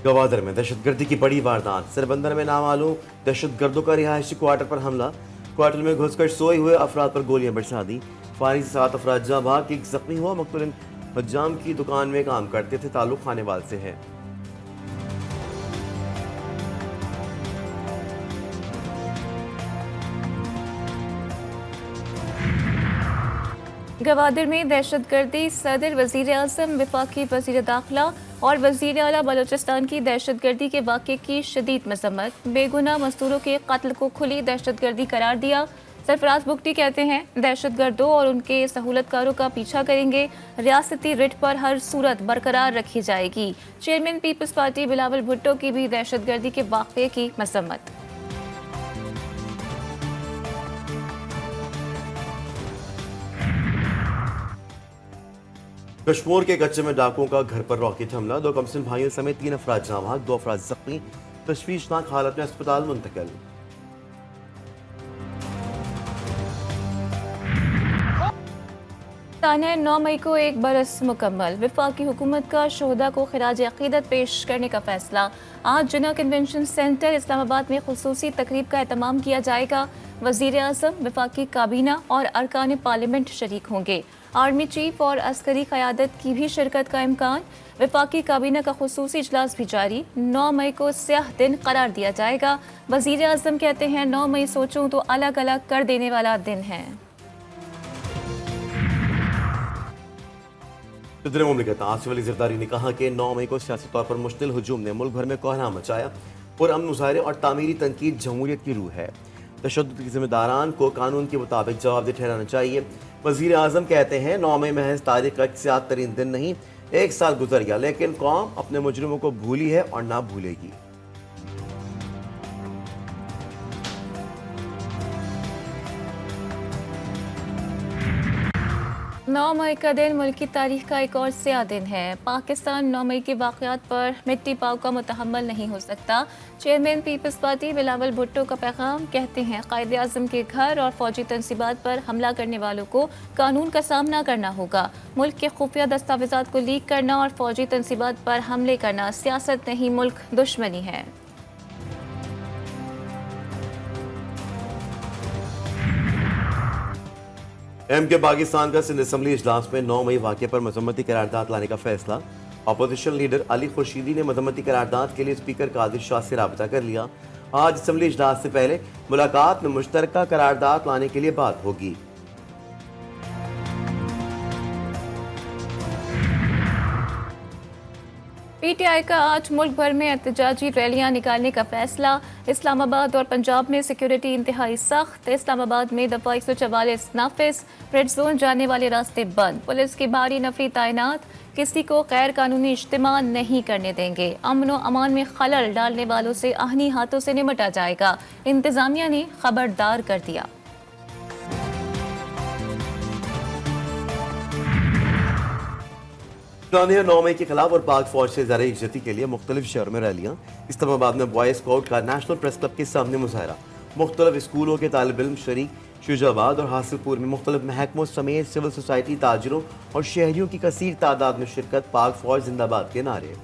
गवादर में दहशतगर्दी की बड़ी वारदात। सरबंदर में नामालूम दहशतगर्दों का रिहायशी क्वार्टर पर हमला। क्वार्टर में घुसकर सोए हुए अफराद पर गोलियां बरसा दी। फायरिंग से 7 अफराद जाँ भाग, एक जख्मी हुआ। मकतूल हज्जाम की दुकान में काम करते थे, ताल्लुक खानेवाल से है। गवादर में दहशतगर्दी, सदर, वजीर आज़म, वफाकी वजीर दाखिला और वजीर आला बलोचिस्तान की दहशतगर्दी के वाक़े की शदीद मजम्मत। बेगुनाह मजदूरों के कत्ल को खुली दहशतगर्दी करार दिया। सरफराज बुगटी कहते हैं दहशतगर्दों और उनके सहूलतकारों का पीछा करेंगे। रियासती रिट पर हर सूरत बरकरार रखी जाएगी। चेयरमैन पीपल्स पार्टी बिलावल भुट्टो की भी दहशतगर्दी के वाक़े की मजम्मत। कश्मीर के कच्चे में डाकुओं का घर पर रॉकेट हमला। 2 कमसिन भाइयों समेत 3 अफराद जाँ भाग, 2 अफराद जख्मी, तशवीशनाक हालत में अस्पताल मुंतकिल। ताना 9 मई को 1 बरस मुकम्मल। वफाकी हुकूमत का शोहदा को खिराज अकीदत पेश करने का फैसला। आज जिन्ना कन्वेंशन सेंटर इस्लामाबाद में खुसूसी तकरीब का एहतमाम किया जाएगा। वजीर आज़म, वफाकी काबीना और अरकान पार्लियामेंट शरीक होंगे। आर्मी चीफ और अस्करी क़यादत की भी शिरकत का इम्कान। वफाकी काबीना का खुसूसी इजलास भी जारी। 9 मई को स्याह दिन करार दिया जाएगा। वजीर आज़म कहते हैं 9 मई सोचूं तो अलग अलग कर देने वाला दिन है। सदर मुमलिकत आसिफ अली जरदारी ने कहा कि 9 मई को सियासी तौर पर मुश्तिल हुजूम ने मुल्क भर में कोहराम मचाया। पुरअमन मुजाहरे और तामीरी तनकीद जमहूरियत की रूह है। तशद्दुद के जिम्मेदारान को कानून के मुताबिक जवाबदेह ठहराना चाहिए। वजीर आज़म कहते हैं 9 मई महज तारीख का सियाद तरीन दिन नहीं, 1 साल गुजर गया, लेकिन कौम अपने मुजरिमों को भूली है और ना भूलेगी। 9 मई का दिन मुल्क की तारीख का एक और स्याह दिन है। पाकिस्तान 9 मई के वाक़यात पर मिट्टी पाव का मुतहम्मल नहीं हो सकता। चेयरमैन पीपल्स पार्टी बिलावल भुट्टो का पैगाम, कहते हैं कायदे आज़म के घर और फौजी तनसीबात पर हमला करने वालों को कानून का सामना करना होगा। मुल्क के खुफिया दस्तावेज़ात को लीक करना और फौजी तनसीबात पर हमले करना सियासत नहीं, मुल्क दुश्मनी है। के पाकिस्तान का सिंध असम्बली इजलास में 9 मई वाक़े पर मजम्मती करारदाद लाने का फैसला। अपोजिशन लीडर अली खुर्शीदी ने मजम्मती करारदाद के लिए स्पीकर कादिर शाह से राबता कर लिया। आज असम्बली इजलास से पहले मुलाकात में मुश्तरका करारदाद लाने के लिए बात होगी। पीटीआई का आज मुल्क भर में एहतजाजी रैलियां निकालने का फैसला। इस्लामाबाद और पंजाब में सिक्योरिटी इंतहाई सख्त। इस्लामाबाद में दफा 144 नाफिज, रेड जोन जाने वाले रास्ते बंद। पुलिस की भारी नफरी तैनात, किसी को गैर कानूनी इज्तिमा नहीं करने देंगे। अमन व अमान में खलल डालने वालों से आहनी हाथों से निपटा जाएगा, इंतजामिया ने खबरदार कर दिया। तानिया 9 मई के खिलाफ और पाक फौज से ज़ाहिर इज्जती के लिए मुख्तलिफ शहरों में रैलियाँ। इस्लामाबाद में बॉय स्काउट का नेशनल प्रेस क्लब के सामने मुजाहरा। मुख्तलिफ स्कूलों के तालिब इल्म शरीक। शुजाबाद और हासिलपुर में मुख्तलिफ महकमों समेत सिविल सोसाइटी, ताजरों और शहरियों की कसीर तादाद में शिरकत। पाक फौज जिंदाबाद के नारे।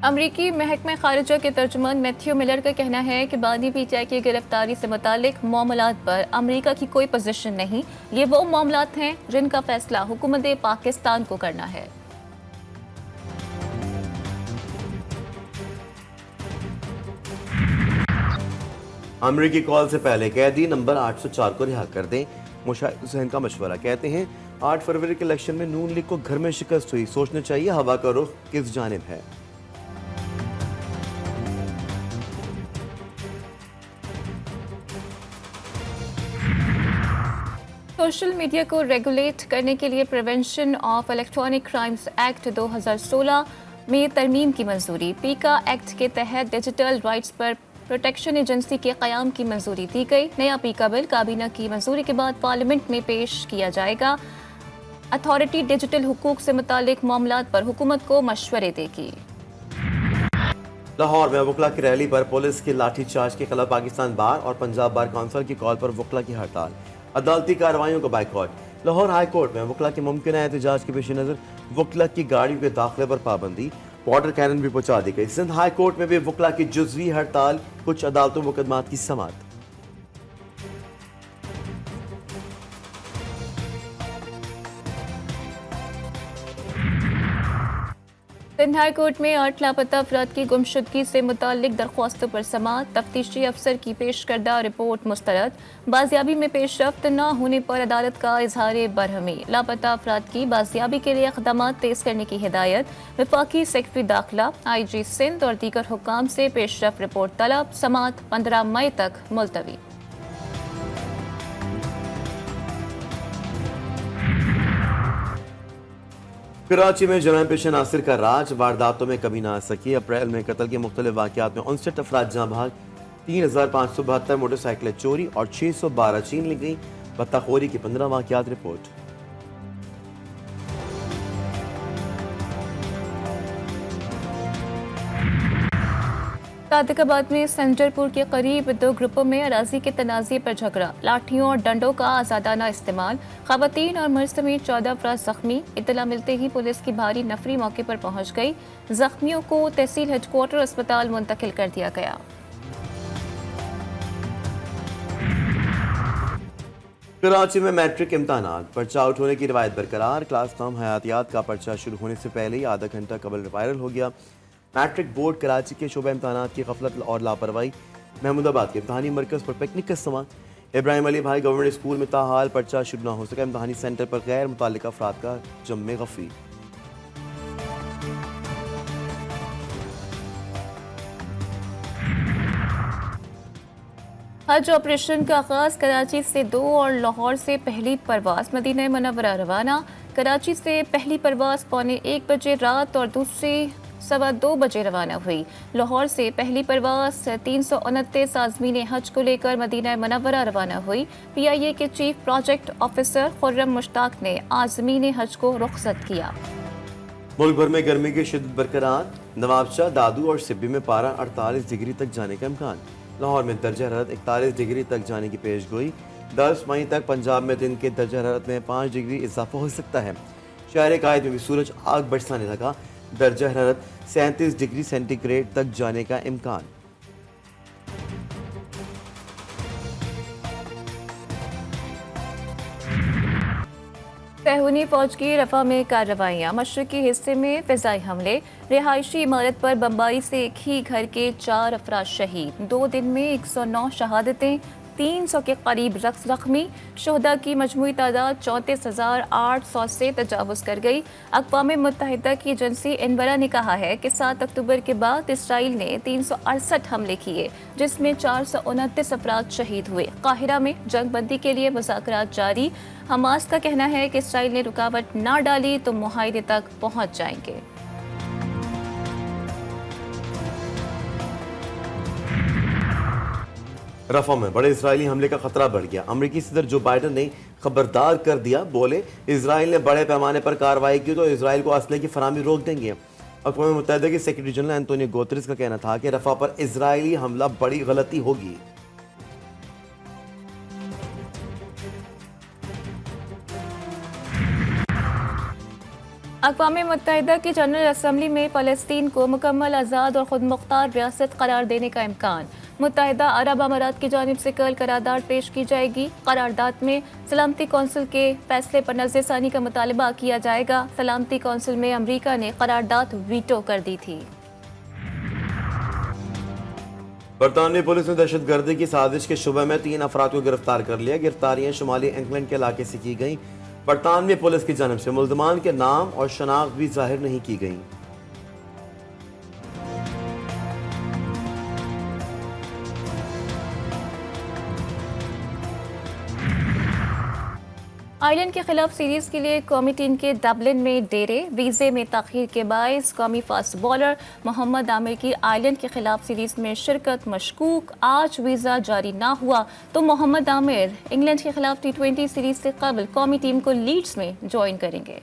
अमरीकी महकमा खारिजा के तर्जुमान मैथ्यू मिलर का कहना है कि बानी पीटीआई की गिरफ्तारी से मुतालिक मामलात पर अमरीका की कोई पोजीशन नहीं। ये वो मामलात हैं जिनका फैसला हुकूमत पाकिस्तान को करना है। अमरीकी कॉल से पहले कैदी नंबर 804 को रिहा कर दें। मुशाहिद हुसैन का मशवरा, कहते हैं 8 फरवरी के इलेक्शन में नून लीग को घर में शिकस्त हुई, सोचना चाहिए हवा का रुख किस जानिब है। सोशल मीडिया को रेगुलेट करने के लिए prevention of electronic crimes act 2016 में तरमीम की मंजूरी। पीका एक्ट के तहत डिजिटल राइट्स पर प्रोटेक्शन एजेंसी के क़याम की मंजूरी दी गई। नया पीका बिल काबीना की मंजूरी के बाद पार्लियामेंट में पेश किया जाएगा। अथॉरिटी डिजिटल हुकूक से मुतालिक मामलात पर हुकूमत को मशवरे देगी। लाहौर में वकला की रैली पर पुलिस के लाठीचार्ज के खिलाफ पाकिस्तान बार और पंजाब बार काउंसिल की कॉल पर वकला की हड़ताल। अदालती कार्रवाइयों का बाइकआउट। लाहौर हाई कोर्ट में वकला के मुमकिन एहतजाज के पेश नज़र वकला की गाड़ियों के दाखिले पर पाबंदी, वाटर कैनन भी पहुंचा दी गई। सिंध हाई कोर्ट में भी वकला की जुज़वी हड़ताल, कुछ अदालतों मुकदमात की समाअत। सिंध हाई कोर्ट में 8 लापता अफराद की गुमशुदगी से मुताल्लिक दरख्वास्तों पर समाअत, तफ्तीशी अफसर की पेश करदा रिपोर्ट मुस्तरद, बाजियाबी में पेशरफ्त न होने पर अदालत का इजहार बरहमी, लापता अफराद की बाजियाबी के लिए इक़दाम तेज करने की हिदायत, वफाकी सेक्रेटरी दाखिला, IG सिंध और दीगर हुक्काम से पेशरफ्त रिपोर्ट तलब, समाअत 15 मई तक मुलतवी। कराची में जराइम पेशा नासिर का राज, वारदातों में कमी ना आ सकी। अप्रैल में कत्ल के मुख्तलिफ वाक़यात में 59 अफराद जहाँ भाग, 3572 मोटरसाइकिलें चोरी और 612 छीन ली गई। बत्ताखोरी की 15 वाक़यात रिपोर्ट। सादिकाबाद में संजरपुर के करीब 2 ग्रुपों में अराजी के तनाज़े पर झगड़ा, लाठियों और डंडों का आज़ादाना इस्तेमाल, ख़वातीन और मर्द समेत 14 अफराद जख्मी। इत्तला मिलते ही पुलिस की भारी नफरी मौके पर पहुंच गई, जख्मियों को तहसील हेडक्वार्टर अस्पताल मुंतकिल कर दिया गया। कराची में मैट्रिक इम्तहानात, पर्चा आउट होने की रिवायत बरकरार। क्लास नाम हयातियात का पर्चा शुरू होने से पहले ही आधा घंटा कबल वायरल हो गया। मैट्रिक बोर्ड कराची के शोबा इम्तहानात की गफलत और लापरवाही। महमूदाबाद के इम्तहानी मरकज़ पर पिकनिक का सामान। इब्राहिम अली भाई गवर्नमेंट स्कूल में ताहाल पर्चा शुरू न हो सका। इम्तहानी सेंटर पर गैर मुताल्लिका अफराद का जम्मे गफी। हज ऑपरेशन का आगाज कराची से 2 और लाहौर से पहली परवाज मदीना मुनव्वरा रवाना। कराची से पहली परवाज 1:15 बजे रात और दूसरी 2:15 बजे रवाना हुई। लाहौर से पहली परवाज 329 आज़मीन हज को लेकर मदीना मुनव्वरा रवाना हुई। PIA के chief project officer Khurram Mushtaq ने आज़मीन हज को रुखसत किया। मुल्क भर में गर्मी की शिद्दत बरकरार। नवाबशाह, दादू और सिब्बी में पारा 48 डिग्री तक जाने का इम्कान। लाहौर में दर्जा हरारत 41 डिग्री तक जाने की पेशगोई। 10 मई तक पंजाब में दिन के दर्जा हरारत में 5 डिग्री इजाफा हो सकता है। शहर कायद में भी सूरज आग बरसाने लगा। दर्जा हरारत 37 डिग्री सेंटीग्रेड तक जाने का इम्कान। सहूनी फौज की रफा में कार्रवाइयाँ। मशरकी हिस्से में फिजाई हमले, रिहायशी इमारत पर बमबारी से एक ही घर के 4 अफराद शहीद। 2 दिन में 109 शहादतें, 300 के करीब जख्मी। शोहदा की मजमूई तादाद 34,800 से तजावुज़ कर गई। अक़वाम मुत्तहिदा की एजेंसी इनवरा ने कहा है कि 7 अक्टूबर के बाद इसराइल ने 368 हमले किए, जिसमें 429 अफराद शहीद हुए। काहिरा में जंग बंदी के लिए मुज़ाकरात जारी। हमास का कहना है कि इसराइल ने रुकावट ना डाली तो मुआहदे तक पहुँच जाएंगे। रफा में बड़े इजरायली हमले का खतरा बढ़ गया। अमेरिकी सदर जो बाइडन ने खबरदार कर दिया, बोले इजराइल ने बड़े पैमाने पर कार्रवाई की तो इजराइल को असले की फराहमी रोक देंगे। अक़वाम मुत्तहिदा के सेक्रेटरी जनरल एंटोनियो गुतेरेस का कहना था कि रफा पर इजरायली हमला बड़ी गलती होगी। अक़वाम मुत्तहिदा की जनरल असम्बली में फ़लस्तीन को मुकम्मल आज़ाद और खुद मुख्तार रियासत करार देने का इम्कान। मुत्तहिदा अरब अमारात की जानिब से कल करारदाद पेश की जाएगी। करारदाद में सलामती कौंसिल के फैसले पर नज़रसानी का मुतालबा किया जाएगा। सलामती कौंसिल में अमरीका ने करारदाद वीटो कर दी थी। बरतानवी पुलिस ने दहशतगर्दी की साजिश के शुबे में 3 अफराद को गिरफ्तार कर लिया। गिरफ्तारियां शुमाली इंग्लैंड के इलाके से की गई। बरतानवी पुलिस की जानिब से मुल्ज़मान के नाम और शनाख्त भी जाहिर नहीं की गई। आयरलैंड के खिलाफ सीरीज के लिए कौमी टीम के डबलिन में डेरे। वीजे में ताखीर के बायस कौमी फास्ट बॉलर मोहम्मद आमिर की आयरलैंड के खिलाफ सीरीज में शिरकत मशकूक। आज वीज़ा जारी ना हुआ तो मोहम्मद आमिर इंग्लैंड के खिलाफ T20 सीरीज से कबल कौमी टीम को लीड्स में ज्वाइन करेंगे।